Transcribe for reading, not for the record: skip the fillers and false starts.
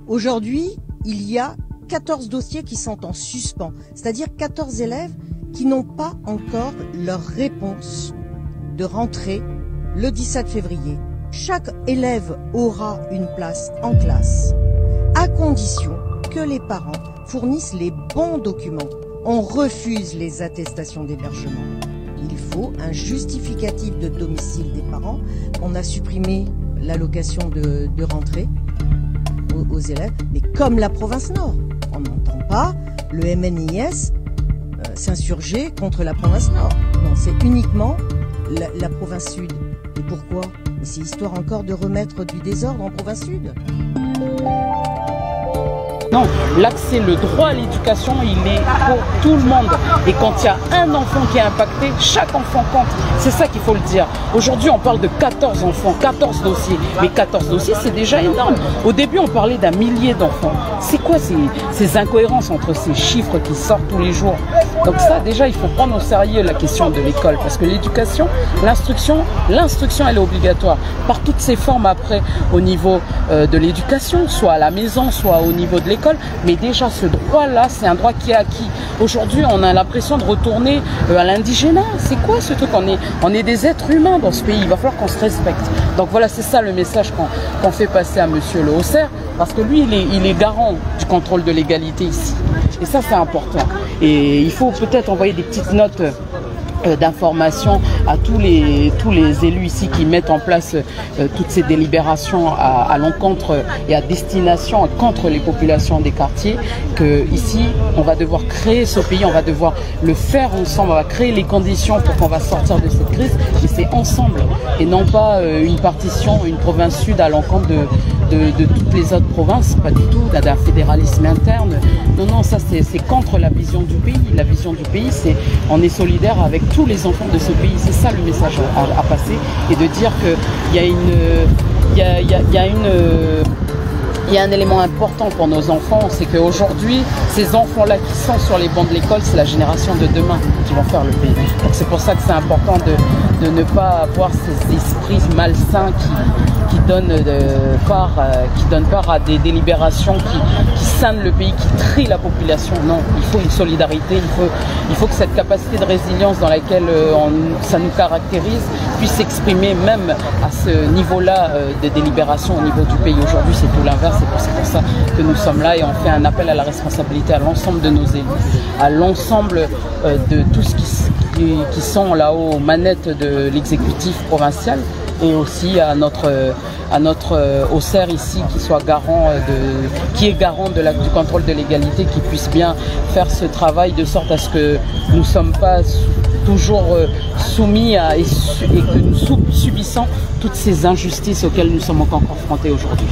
Aujourd'hui, il y a 14 dossiers qui sont en suspens, c'est-à-dire 14 élèves qui n'ont pas encore leur réponse de rentrée le 17 février. Chaque élève aura une place en classe, à condition que les parents fournissent les bons documents. On refuse les attestations d'hébergement. Il faut un justificatif de domicile des parents. On a supprimé l'allocation de rentrée aux élèves, mais comme la province Nord. On n'entend pas le MNIS s'insurger contre la province Nord. Non, c'est uniquement la province Sud. Et pourquoi? C'est histoire encore de remettre du désordre en province Sud. Non, l'accès, le droit à l'éducation, il est pour tout le monde. Et quand il y a un enfant qui est impacté, chaque enfant compte. C'est ça qu'il faut le dire. Aujourd'hui, on parle de 14 enfants, 14 dossiers. Mais 14 dossiers, c'est déjà énorme. Au début, on parlait d'un millier d'enfants. C'est quoi ces incohérences entre ces chiffres qui sortent tous les jours? Donc ça, déjà, il faut prendre au sérieux la question de l'école. Parce que l'éducation, l'instruction, elle est obligatoire. Par toutes ses formes après, au niveau de l'éducation, soit à la maison, soit au niveau de l'école. Mais déjà, ce droit-là, c'est un droit qui est acquis. Aujourd'hui, on a l'impression de retourner à l'indigénat. C'est quoi ce truc? On est des êtres humains dans ce pays. Il va falloir qu'on se respecte. Donc voilà, c'est ça le message qu'on fait passer à monsieur le Haussaire. Parce que lui, il est garant du contrôle de l'égalité ici. Et ça, c'est important. Et il faut peut-être envoyer des petites notes d'information à tous les élus ici qui mettent en place toutes ces délibérations à l'encontre et à destination contre les populations des quartiers, que ici on va devoir créer ce pays, on va devoir le faire ensemble, on va créer les conditions pour qu'on va sortir de cette crise, et c'est ensemble et non pas une partition, une province sud à l'encontre de toutes les autres provinces, pas du tout, d'un fédéralisme interne. Non, ça c'est contre la vision du pays. La vision du pays, c'est on est solidaire avec tous les enfants de ce pays. C'est ça le message à passer, et de dire qu'il y a un élément important pour nos enfants, c'est qu'aujourd'hui, ces enfants-là qui sont sur les bancs de l'école, c'est la génération de demain qui vont faire le pays. Donc c'est pour ça que c'est important de ne pas avoir ces esprits malsains qui donnent part à des délibérations qui scindent le pays, qui trient la population. Non, il faut une solidarité, il faut que cette capacité de résilience dans laquelle ça nous caractérise puisse s'exprimer même à ce niveau-là de délibération au niveau du pays. Aujourd'hui, c'est tout l'inverse. C'est pour ça que nous sommes là, et on fait un appel à la responsabilité à l'ensemble de nos élus, à l'ensemble de tous qui sont là-haut aux manettes de l'exécutif provincial, et aussi à notre Haussaire ici qui est garant du contrôle de l'égalité, qui puisse bien faire ce travail de sorte à ce que nous ne sommes pas toujours soumis et que nous subissons toutes ces injustices auxquelles nous sommes encore confrontés aujourd'hui.